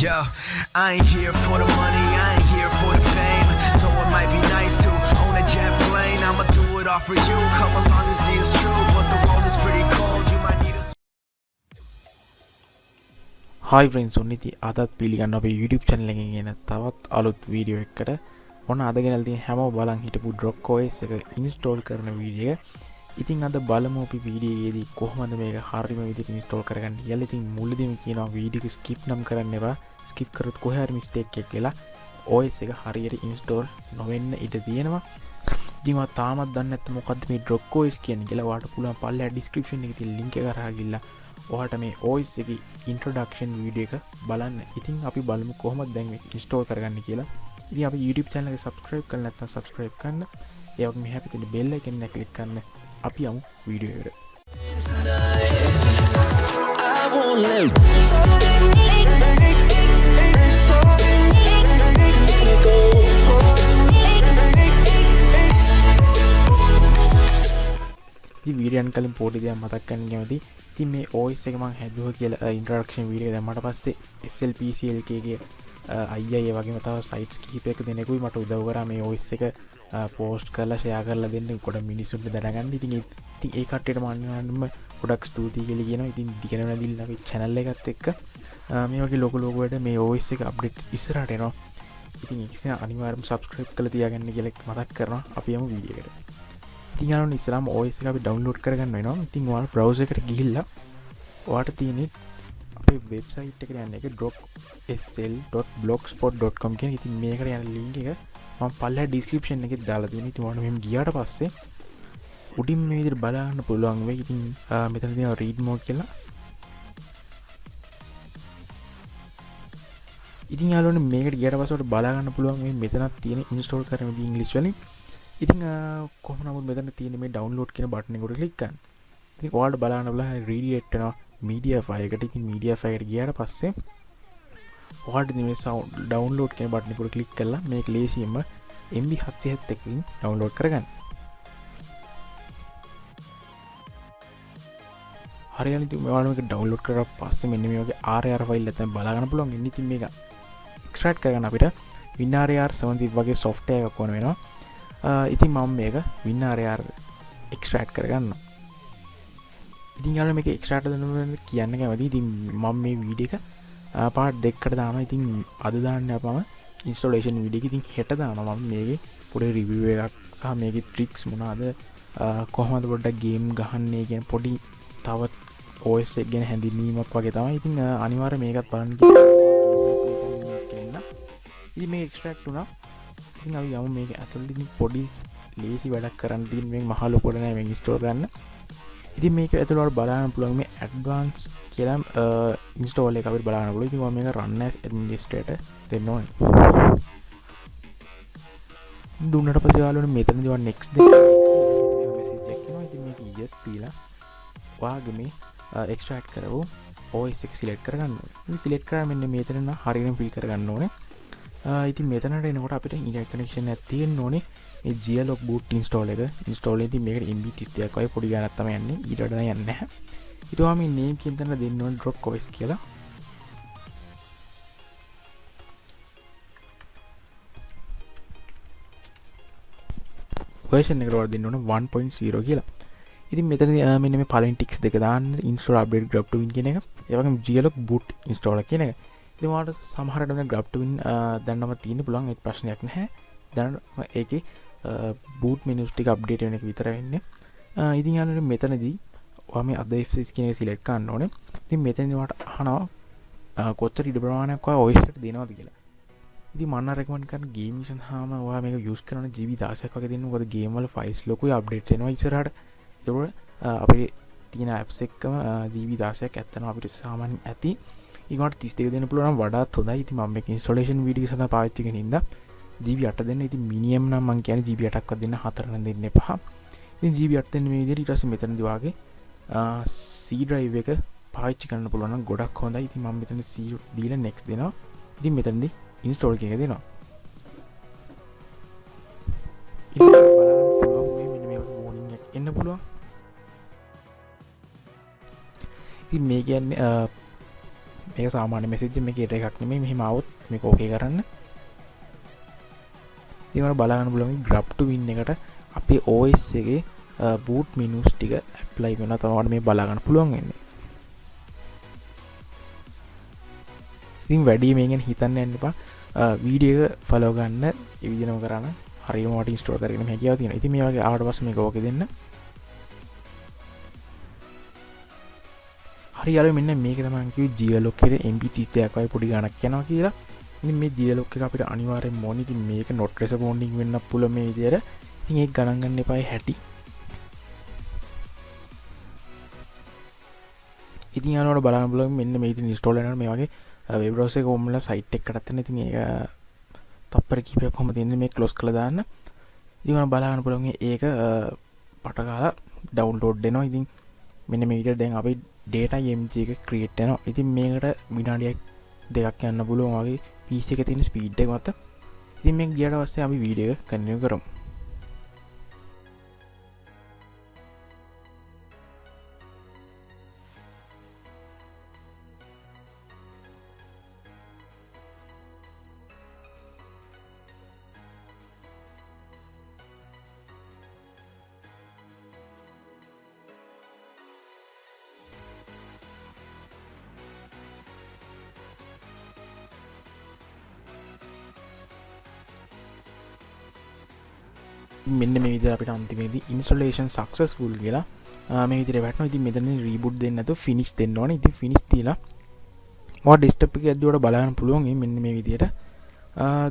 Yo, I ain't here for the money, I ain't here for the fame. Though it might be nice to own a jet plane, I'ma do it all for you. Come along and see it's true, but the world is pretty cold. You might need a Hi friends, ඔන්න ඉතින් අදත් පිළිගන්න අපේ YouTube channel එකෙන් එන තවත් අලුත් video එකකට. ඔන්න අද ගෙනල්ලා තියෙන හැමෝම බලන් හිටපු Drock Os එක install කරන වීඩියෝ එක. ඉතින් අද බලමු අපි වීඩියෝ එකේදී කොහොමද මේක හරියම විදිහට install කරගන්නේ කියලා. ඉතින් මුලදීම කියනවා වීඩියෝ එක skip නම් කරන්න එපා. skip කරොත් කොහේ හරි mistake එකක් වෙලා OS එක හරියට install නොවෙන්න ඉඩ තියෙනවා. ඉතින් ඔයා තාමත් දන්නේ නැත්නම් මොකද්ද මේ Drock Os කියන්නේ කියලා ඔයාලට පුළුවන් පල්ලෙහා description එකේ තියෙන link එක කරා ගිහලා ඔයාලට මේ OS එකේ introduction video එක බලන්න. ඉතින් අපි බලමු කොහොමද දැන් මේක install කරගන්නේ කියලා. ඉතින් අපි YouTube channel එක subscribe කරලා නැත්නම් subscribe කරන්න. ඒ වගේම මෙහා පැත්තේ bell icon එක click කරන්න. අපි යමු වීඩියෝ එකට. ඉතින් වීඩියෝ යන කලින් පොඩි දෙයක් මතක් කරන්න කැමතියි. ඉතින් මේ OS එක මම හැදුවා කියලා ඉන්ට්‍රොඩක්ෂන් වීඩියෝ එක දැම්මට පස්සේ SLPCLK ගේ අයියා ඒ වගේම තව සයිට්ස් කිහිපයක දෙනෙකුයි මට උදව් කරා මේ OS එක පෝස්ට් කරලා ෂෙයා කරලා දෙන්න ගොඩ මිනිස්සුන්ට දැනගන්න. ඉතින් ඒ කට්ටියට මම අනිවාර්යෙන්ම ගොඩක් ස්තුතියි කියලා කියනවා. ඉතින් දිගටම නැදිලා අපි channel එකත් එක්ක මේ වගේ ලොකු වලට මේ OS එක අප්ඩේට් ඉස්සරහට එනවා. ඉතින් ඒක නිසා අනිවාර්යෙන්ම subscribe කරලා තියාගන්න කියලා මතක් කරනවා. අපි යමු වීඩියෝ එකට. ඉතින් යාළුවෝ ඉස්සරහම OS එක අපි download කරගන්න වෙනවා. ඉතින් ඔයාලා browser එකට ගිහිල්ලා ඔයාලට තියෙන්නේ අපේ වෙබ්සයිට් එකට යන්න එක drocksl.blogspot.com කියන. ඉතින් මේකට යන link එක මම පල්ලෙහා description එකේ දාලා තියෙනවා. ඉතින් ඔයාලා මෙහෙම ගියාට පස්සේ උඩින් මේ විදිහට බලා ගන්න පුළුවන් වෙයි. ඉතින් මෙතන තියෙනවා read more කියලා. ඉතින් යාළුවනේ මේකට ගියාට පස්සේ ඔයාලට බලා ගන්න පුළුවන් මේ මෙතනක් තියෙන install කරන විදිහ ඉංග්‍රීසි වලින්. ඉතින් කොහොම නමුත් මෙතන තියෙන මේ download කියන බටන් එකට ක්ලික් කරන්න. ඉතින් ඔයාලට බලන්න බලන්න redirect වෙනවා media file එකට. ඉතින් media file එකට ගියාට පස්සේ ඔයාලට මේ download කියන බටන් එකට ක්ලික් කරලා මේක ලේසියෙන්ම MB 771 කින් download කරගන්න. හරියට ඉතින් ඔයාලා මේක download කරලා පස්සේ මෙන්න මේ වගේ RAR file එක තමයි බලා ගන්න පුළුවන්. ඉතින් මේක extract කරගන්න අපිට WinRAR 7 වගේ software එකක් ඕන වෙනවා. ඉතින් මම මේක WinRAR extract කරගන්නවා. ඉතින් යාළුවා මේක extract කරන්න කියන්න කැමතියි. ඉතින් මම මේ වීඩියෝ එක part 2කට දානවා. ඉතින් අද දාන්න අපම installation video එක. ඉතින් හෙට දානවා මම මේකේ පොඩි review එකක් සහ මේකේ tricks මොනවාද කොහොමද පොඩ්ඩක් game ගහන්නේ කියන පොඩි තවත් OS එක ගැන හැඳින්වීමක් වගේ තමයි. ඉතින් අනිවාර්යයෙන් මේකත් බලන්න කියලා. ඉතින් මේ extract වුණා. ඉතින් අපි යමු මේක ඇතුළේ පොඩි ලේසි වැඩක් කරන්න තියෙන මේ මහ ලොකුට නෑ මේක ඉන්ස්ටෝල් කරන්න. ඉතින් මේක ඇතුළේ වල බලන්න පුළුවන් මේ advance කියලා ඉන්ස්ටෝල් එක අපිට බලන්න පුළුවන්. ඉතින් මම මේක run as administrator දෙන්න ඕනේ. දුන්නට පස්සේ යාළුවනේ මෙතනදී වන් next දෙන්න message එකක් එනවා. ඉතින් මේක yes දීලා ඔයාගේ මේ extract කරවෝ OS එක select කරගන්න ඕනේ. ඉතින් select කරා මෙන්න මෙතන නම් හරියටම fill කරගන්න ඕනේ. ඉතින් මෙතනට එනකොට අපිට internet connection එකක් තියෙන්න ඕනේ. මේ glog boot install එක install එකේදී මේකට MB 32ක් වගේ පොඩි ගානක් තමයි යන්නේ. ඊට වඩා යන්නේ නැහැ. ඊට පස්සේ මේ name කියන තැන දෙන්න ඕනේ Drock Os කියලා. version එකට වල දෙන්න ඕනේ 1.0 කියලා. ඉතින් මෙතන මෙන්න මේ පළවෙනි ටික්ස් දෙක දාන්න install update grab to win කියන එක. ඒ වගේම glog boot install කියන එක. ඉතින් ඔයාලට සමහරට මේ grab to win දැන්නම තියෙන්න පුළුවන්. ඒක ප්‍රශ්නයක් නැහැ. දැන් ඒකේ boot menus ටික update වෙන එක විතරයි වෙන්නේ. ඉතින් යාළුවනේ මෙතනදී ඔයා මේ other FCs කියන එක select කරන්න ඕනේ. ඉතින් මෙතනදී ඔයාලට අහනවා කොච්චර ඉඩ ප්‍රමාණයක් ඔයා OS එකට දෙනවද කියලා. ඉතින් මම recommend කරන game සඳහාම ඔයා මේක use කරන GB 16ක් වගේ දෙන්න. මොකද game වල files ලොකුයි update වෙනවා ඉස්සරහට. ඒක අපේ තියෙන apps එක්කම GB 16ක් ඇත්තනවා අපිට සාමාන්‍යයෙන් ඇති. ඊගොට 32 දෙන්න පුළුවන් නම් වඩාත් හොඳයි. ඉතින් මම මේක installation video එක සඳහා පාවිච්චි කරන හින්දා GB 8 දෙන්න. ඉතින් minimum නම් මම කියන්නේ GB 8ක්වත් දෙන්න 4 නම් දෙන්න එපා. ඉතින් GB 8 දෙන්න මේ විදිහට ඊට පස්සේ මෙතනදී වාගේ C drive එක පාවිච්චි කරන්න පුළුවන් නම් ගොඩක් හොඳයි. ඉතින් මම මෙතන C දීලා next දෙනවා. ඉතින් මෙතනදී install කියන එක දෙනවා. ඉතින් බලන්න පුළුවන් මෙන්න මේ warning එක එන්න පුළුවන්. ඉතින් මේ කියන්නේ මේක සාමාන්‍ය මෙසේජ් මේකේ එකක් නෙමෙයි මෙහෙම આવොත් මේක ඕකේ කරන්න ඊවර බලන්න පුළුවන් grab to win එකට අපේ OS එකේ boot menus ටික apply වෙනවා තමයි මේ බලා ගන්න පුළුවන් වෙන්නේ ඉතින් වැඩි මේකෙන් හිතන්න යන්න එපා වීඩියෝ එක ෆලෝ ගන්න ඒ විදිහම කරන්න හරියම වට ඉන්ස්ටෝල් කරගෙන හැකියාව තියෙනවා ඉතින් මේ වගේ ආවට පස්සේ මේක ඕකේ දෙන්න හරියට මෙන්න මේක තමයි කිව්වේ GLOC එකේ MB 32ක් වගේ පොඩි ගණක් යනවා කියලා. ඉතින් මේ GLOC එක අපිට අනිවාර්යෙන් ඕනේ. ඉතින් මේක not responding වෙන්න පුළුවන් මේ විදියට. ඉතින් ඒක ගණන් ගන්න එපා 60. ඉතින් යාළුවෝ බලන්න බලමු මෙන්න මේ ඉතින් ඉන්ස්ටෝල් වෙනවා මේ වගේ වෙබ් බ්‍රවුසර් එක ඕම්ලා සයිට් එකකටත් යන ඉතින් ඒක තප්පර කීපයක් කොහොමද තියෙන්නේ මේ ක්ලෝස් කරලා දාන්න. ඉතින් බලන්න පුළුවන් ඒක පට ගාලා ඩවුන්ලෝඩ් වෙනවා. ඉතින් මෙන්න මේ විදියට දැන් අපි data mg එක ක්‍රියේට් වෙනවා. ඉතින් මේකට විනාඩියක් දෙකක් යන්න පුළුවන් වගේ PC එකේ තියෙන ස්පීඩ් එක මත. ඉතින් මේක ගියාට පස්සේ අපි වීඩියෝ එක කන්ටිනියු කරමු. මෙන්න මේ විදිහට අපිට අන්තිමේදී installation successful කියලා මේ විදිහට වැටෙනවා. ඉතින් මෙතන reboot දෙන්න නැතුව finish දෙන්න ඕනේ. ඉතින් finish තියලා මොකද desktop එකේ ඇද්දුවට බලන්න පුළුවන් මෙන්න මේ විදිහට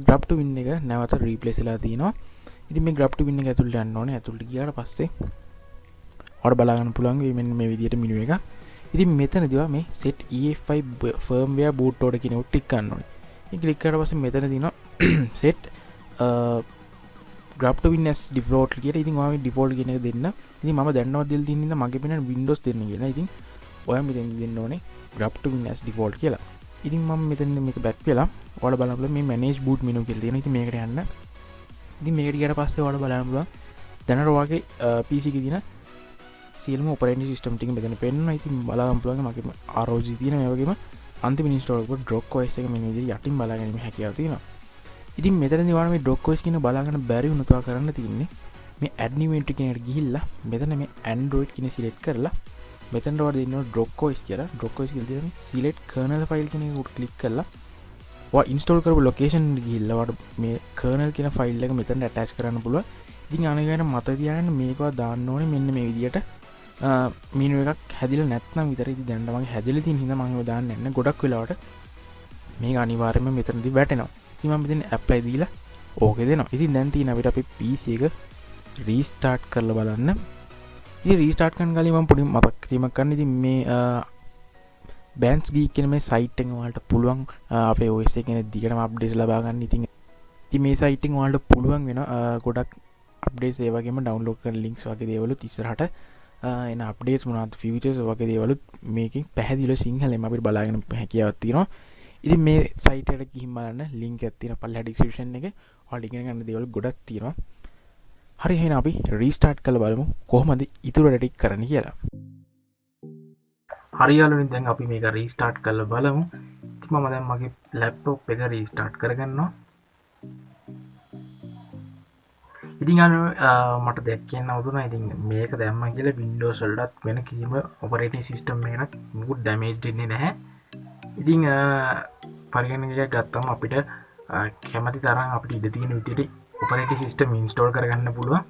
grab to win එක නැවත replace වෙලා තිනවා. ඉතින් මේ grab to win එක ඇතුළට යන්න ඕනේ. ඇතුළට ගියාට පස්සේ ඔයාලට බලා ගන්න පුළුවන් මෙන්න මේ විදිහට menu එක. ඉතින් මෙතනදී මේ set EFI firmware boot order කියන එක ටික් කරන්න ඕනේ. ඉතින් ක්ලික් කරලා පස්සේ මෙතන තියෙනවා set grab to win as default කියලා. ඉතින් ඔයාලා default කියන එක දෙන්න. ඉතින් මම දැන්නවත් දෙල් තියෙන ඉඳන් මගේ පේන Windows දෙන්න කියලා. ඉතින් ඔයා මෙතන දෙන්න ඕනේ grab to win as default කියලා. ඉතින් මම මෙතන මේක back වෙලා ඔයාලා බලන්න පුළුවන් මේ manage boot menu කියලා තියෙනවා. ඉතින් මේකට යන්න. ඉතින් මේකට ගියාට පස්සේ ඔයාලා බලන්න පුළුවන් දැනට ඔයාගේ PC එකේ තියෙන සියලුම operating system ටික මෙතන පෙන්නනවා. ඉතින් බලන්න පුළුවන් මගේ ROG තියෙන මේ වගේම අන්තිම install කරපු Drock Os එක මේ විදිහට යටින් බලා ගැනීම හැකියාව තියෙනවා. ඉතින් මෙතනදී ඔයාලා මේ Drock Os කියන බලා ගන්න බැරි වුණා තව කරන්න තියෙන්නේ මේ Emulator කියන එකට ගිහිල්ලා මෙතන මේ Android කියන select කරලා මෙතනට ඔයාලා දෙන්නවා Drock Os කියලා. Drock Os කියලා තියෙන select kernel file කියන එක උඩ click කරලා ඔයා install කරපු location එකට ගිහිල්ලා ඔයාලා මේ kernel කියන file එක මෙතනට attach කරන්න පුළුවන්. ඉතින් අනිවාර්යෙන් මතක තියාගන්න මේකව දාන්න ඕනේ මෙන්න මේ විදියට menu එකක් හැදිලා නැත්නම් විතර ඉතින් දැන් මම හැදිලා තියෙන හින්දා මම ඒව දාන්නේ නැහැ. ගොඩක් වෙලාවට මේක අනිවාර්යයෙන්ම මෙතනදී වැටෙනවා. ඉතින් මම මෙතන apply දීලා ඕකේ දෙනවා. ඉතින් දැන් තියෙන අපිට අපේ PC එක restart කරලා බලන්න. ඉතින් restart කරන කලින් මම පොඩි මතක් කිරීමක් කරන්න. ඉතින් මේ Bands Geek කියන මේ site එකෙන් ඔයාලට පුළුවන් අපේ OS එකේ දිගටම updates ලබා ගන්න. ඉතින් මේ site එකෙන් ඔයාලට පුළුවන් වෙනවා ගොඩක් updates ඒ වගේම download කරන links වගේ දේවලුත් ඉස්සරහට එන updates මොනවද features වගේ දේවලුත් මේකෙන් පැහැදිලිව සිංහලෙන් අපිට බලාගෙන හැකියාවක් තියෙනවා. ඉතින් මේ සයිට් එකට ගිහින් බලන්න link එකක් තියෙනවා පල්ලෙහා description එකේ. ඔයාලට ඉගෙන ගන්න දේවල් ගොඩක් තියෙනවා. හරි එහෙනම් අපි restart කරලා බලමු කොහොමද ඊටු වැඩ ටික කරන්න කියලා. හරි යාළුවනේ දැන් අපි මේක restart කරලා බලමු. ඉතින් මම දැන් මගේ laptop එක restart කරගන්නවා. ඉතින් මට දැක්කෙන්න අවුතුනා. ඉතින් මේක දැම්මා කියලා Windows වලටත් වෙන කිසිම operating system එකකට මොකුත් damage දෙන්නේ නැහැ. ඉතින් පරිගණකයක් ගත්තම අපිට කැමති තරම් අපිට ඉඩ තියෙන විදිහට operating system install කරගන්න පුළුවන්.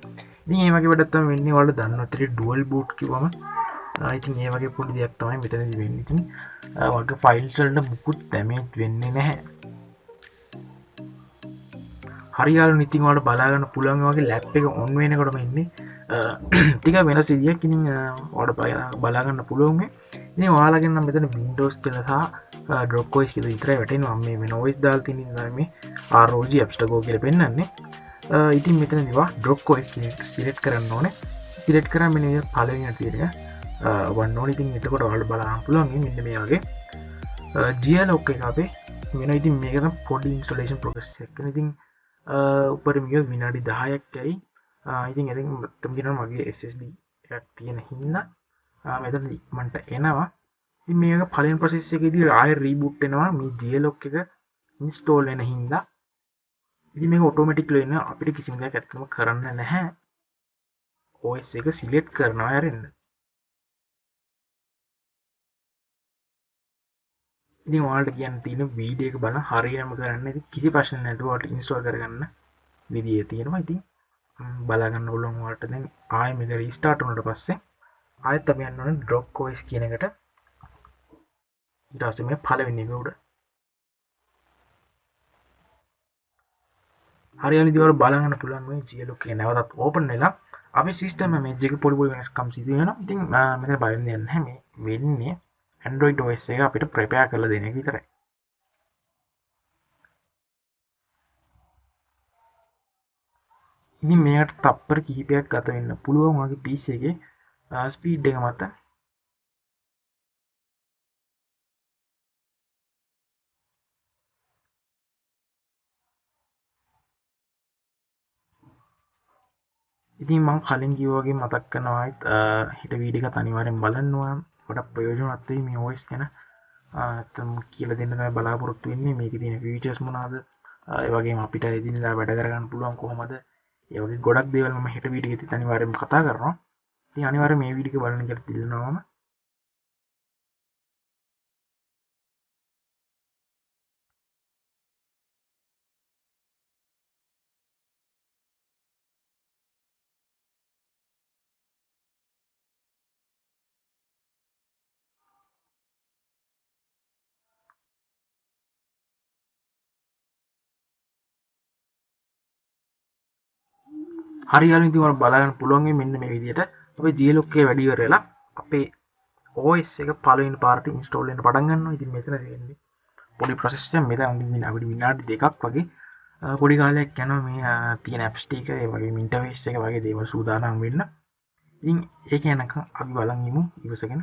ඉතින් මේ වගේ වැඩක් තමයි වෙන්නේ. ඔයාලා දන්නවත් dual boot කිව්වම ඉතින් මේ වගේ පොඩි දෙයක් තමයි මෙතනදී වෙන්නේ. ඉතින් වගේ files වලට මුකුත් damage වෙන්නේ නැහැ. හරි යාළුවනේ ඉතින් ඔයාලට බලා ගන්න පුළුවන් වගේ lap එක on වෙනකොටම ඉන්නේ ටික වෙනස් විදියක්. ඉතින් ඔයාලට බලා ගන්න පුළුවන් මේ. ඉතින් ඔයාලගෙන් නම් මෙතන Windows කියලා සහ Drock Os කියලා විතරයි වැටෙනවා. මේ වෙන OS දාලා තියෙන නිසා මේ ROG Stcuk කියලා පෙන්නන්නේ. ඉතින් මෙතනදී වා Drock Os කියන එක select කරන්න ඕනේ. select කරාම මෙන්න මේ පළවෙනි තියෙන එක වන්න ඕනේ. ඉතින් එතකොට ඔයාලට බලන්න පුළුවන් මෙන්න මේ වගේ GLOC එක අපේ වෙනවා. ඉතින් මේක තමයි පොඩි installation process එකක්. ඉතින් උඩරින් ගියොත් විනාඩි 10ක් යයි. ඉතින් එතෙන් මම කියනවා මගේ SSD එකක් තියෙන හින්දා මෙතන ඉක්මනට එනවා. ඉතින් මේක පළවෙනි process එකේදී ආයෙ reboot වෙනවා මේ glok එක install වෙන හින්දා. ඉතින් මේක automatically වෙන අපිට කිසිම දෙයක් ඇත්තම කරන්න නැහැ. OS එක select කරනවා හැරෙන්න. ඉතින් ඔයාලට කියන්න තියෙන වීඩියෝ එක බලන හරියටම කරන්න. ඉතින් කිසි ප්‍රශ්න නැතුව ඔයාලට install කරගන්න විදිය තියෙනවා. ඉතින් බලා ගන්න ඕලොන් ඔයාලට දැන් ආයෙ මේක restart වුණාට පස්සේ ආයෙත් අපි යන්න ඕනේ Drock Os කියන එකට. ඊට පස්සේ මේ පළවෙනි එක උඩ හරියන විදිහට බලන්න පුළුවන් මේ glok එක නැවතත් open වෙලා අපේ system image එක පොඩි වෙනස්කම් සිදු වෙනවා. ඉතින් මෙතන බය වෙන්න දෙයක් නැහැ. මේ වෙන්නේ Android OS එක අපිට prepare කරලා දෙන එක විතරයි. ඉතින් මේකට තප්පර කිහිපයක් ගත වෙන්න පුළුවන් වගේ PC එකේ ස්පීඩ් එක මත. ඉතින් මම කලින් කිව්වා වගේ මතක් කරනවා ආයෙත් හිට වීඩියෝ එක අනිවාර්යෙන් බලන්න ඕන. ගොඩක් ප්‍රයෝජනවත් වෙයි මේ OS ගැන. අතම් කියලා දෙන්න තමයි බලාපොරොත්තු වෙන්නේ. මේකේ තියෙන ෆීචර්ස් මොනවාද? ඒ වගේම අපිට එදිනෙදා වැඩ කරගන්න පුළුවන් කොහොමද? ඒ වගේ ගොඩක් දේවල් මම හිට වීඩියෝ එකේදී අනිවාර්යෙන්ම කතා කරනවා. ඉතින් අනිවාර්යෙන් මේ වීඩියෝ එක බලන්න කියලා ඉල්ලනවාම. හරියටම ඉතින් ඔයාලා බලන්න පුළුවන් මෙන්න මේ විදිහට අපේ glok එකේ වැඩි ඉවරලා අපේ OS එක පළවෙනි පාර්ට් ඉන්ස්ටෝල් වෙන්න පටන් ගන්නවා. ඉතින් මෙතන තියෙන්නේ පොඩි process එකක්. මෙතන අපිට විනාඩි 2ක් වගේ පොඩි කාලයක් යනවා මේ තියෙන apps ටික ඒ වගේම interface එක වගේ දේවල් සූදානම් වෙන්න. ඉතින් ඒක යනකම් අපි බලන් ඉමු ඉවසගෙන.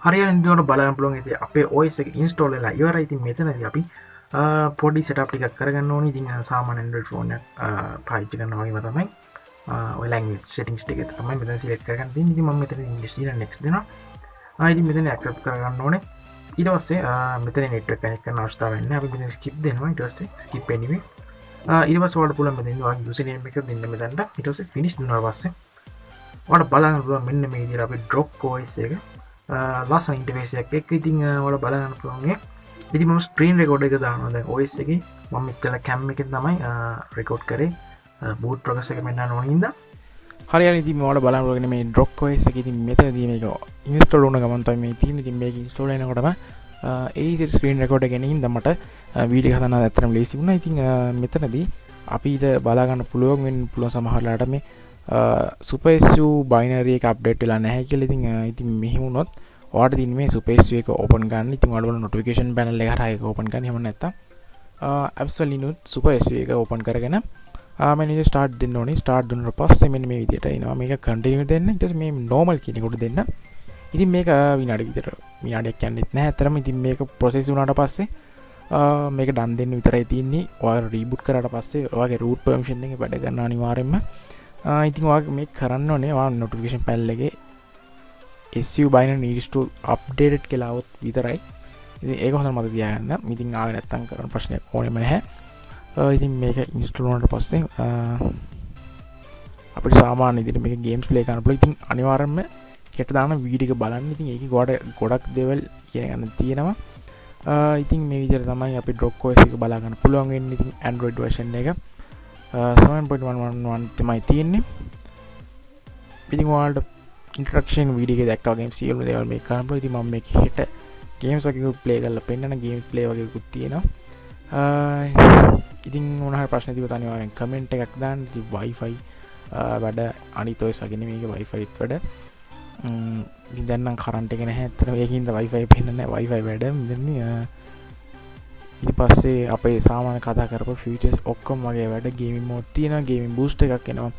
හරියටම ඉතින් බලන්න පුළුවන් ඉතින් අපේ OS එක ඉන්ස්ටෝල් වෙලා ඉවරයි. ඉතින් මෙතනදී අපි පොඩි setup ටිකක් කරගන්න ඕනේ. ඉතින් සාමාන්‍ය Android phone එක පාවිච්චි කරනවා වගේම තමයි ඔය language settings ටික තමයි මෙතන select කරගන්න තියෙන්නේ. ඉතින් මම මෙතන English දාලා next දෙනවා. ඉතින් මෙතන accept කරගන්න ඕනේ. ඊට පස්සේ මෙතන network connect කරන්න අවශ්‍යතාවය නැහැ. අපි මෙතන skip දෙනවා. ඊට පස්සේ skip anyway. ඊට පස්සේ ඔයාලට පුළුවන් මෙතන ඔයාගේ username එක දෙන්න මෙතනට. ඊට පස්සේ finish දුන්නාට පස්සේ ඔයාලට බලන්න පුළුවන් මෙන්න මේ විදිහට අපේ Drock Os එක ලස්සන ඉන්ටර්ෆේස් එකක් එක්ක ඉතින් ඔයාලා බලන්න පුළුවන් එක. ඉතින් මම ස්ක්‍රීන් රෙකෝඩ් එක දානවා දැන් OS එකේ. මම මෙතන cam එකෙන් තමයි රෙකෝඩ් කරේ boot progress එක මෙන්න ඕන හින්දා. හරියට ඉතින් ඔයාලා බලන්න පුළුවන් මේ Drock Os එක ඉතින් මෙතනදී මේක ඉන්ස්ටෝල් වුණ ගමන් තමයි මේ තියෙන්නේ. ඉතින් මේක ඉන්ස්ටෝල් වෙනකොටම easy screen record එක ගෙන හින්දා මට වීඩියෝ හදන්න ඇත්තටම ලේසි වුණා. ඉතින් මෙතනදී අපිට බලා ගන්න පුළුවන් වෙන්න පුළුවන් සමහරලාට මේ super SU binary එක අප්ඩේට් වෙලා නැහැ කියලා. ඉතින් මෙහෙම වුණොත් ඔයාලට තියෙන්නේ මේ super SU එක ඕපන් කරන්න. ඉතින් ඔයාලට බලන්න notification panel එක හරහා ඒක ඕපන් කරන්න. එහෙම නැත්නම් apps වලින් super SU එක ඕපන් කරගෙන මෙන්න start දෙන්න ඕනේ. start දුන්නාට පස්සේ මෙන්න මේ විදිහට එනවා. මේක continue දෙන්න. ඊට පස්සේ මේ normal කියන එකට දෙන්න. ඉතින් මේක විනාඩි විනාඩියක් යන්නෙත් නැහැ අතරම. ඉතින් මේක process වුණාට පස්සේ මේක done දෙන්න විතරයි තියෙන්නේ. ඔයාලා reboot කරාට පස්සේ ඔයාගේ root permission එක වැඩ ගන්න අනිවාර්යෙන්ම. ඉතින් ඔයාලා මේක කරන්න ඕනේ. ඔයාලා notification panel එකේ SU binary needs to updated කියලා આવොත් විතරයි. ඉතින් ඒක හොඳට මතක තියාගන්න. ඉතින් ආවේ නැත්තම් කරන්න ප්‍රශ්නයක් ඕනෙම නැහැ. ඉතින් මේක install වුණාට පස්සේ අපිට සාමාන්‍ය විදිහට මේක games play කරන්න පුළුවන්. ඉතින් අනිවාර්යෙන්ම හෙට දාන වීඩියෝ එක බලන්න. ඉතින් ඒකේ ගොඩක් දේවල් කියන ගන්න තියෙනවා. ඉතින් මේ විදිහට තමයි අපි Drock Os එක බලා ගන්න පුළුවන් වෙන්නේ. ඉතින් Android version එක 7.111 තමයි තියෙන්නේ. ඉතින් ඔයාලට introduction video එක දැක්කා වගේම සියලුම දේවල් මේක කරන්න පුළුවන්. ඉතින් මම මේක හෙට games වගේ play කරලා පෙන්නන games play වගේකුත් තියෙනවා. ඉතින් මොනහරි ප්‍රශ්න තිබුණොත් අනිවාර්යෙන් කමෙන්ට් එකක් දාන්න. ඉතින් Wi-Fi වැඩ අනිත් ඔය සගෙන මේක Wi-Fi ත් වැඩ ඉතින් දැන් නම් කරන්ට් එක නැහැ. ඇත්තටම ඒකින්ද Wi-Fi පෙන්නන්නේ නැහැ. Wi-Fi වැඩ ඉතින් ඊට පස්සේ අපේ සාමාන්‍ය කතා කරපු ෆීචර්ස් ඔක්කොම වගේ වැඩ ගේමින් මෝඩ් තියෙනවා. ගේමින් බූස්ට් එකක් එනවා.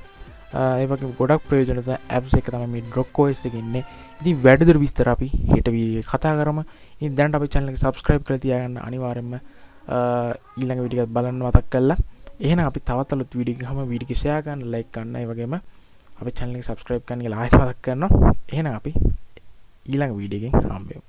ඒ වගේ ගොඩක් ප්‍රයෝජනවත් ඇප්ස් එක තමයි මේ Drock Os එකේ ඉන්නේ. ඉතින් වැඩිදුර විස්තර අපි හෙට වීඩියෝ එකේ කතා කරමු. ඉතින් දැනට අපේ channel එක subscribe කරලා තියාගන්න අනිවාර්යෙන්ම ඊළඟ වීඩියෝ එකත් බලන්න මතක් කරලා. එහෙනම් අපි තවත් අලුත් වීඩියෝ එකකම වීඩියෝ එක share කරන්න, like කරන්න, ඒ වගේම අපේ channel එක subscribe කරන්න කියලා ආයෙත් මතක් කරනවා. එහෙනම් අපි ඊළඟ වීඩියෝ එකෙන් හම්බෙමු.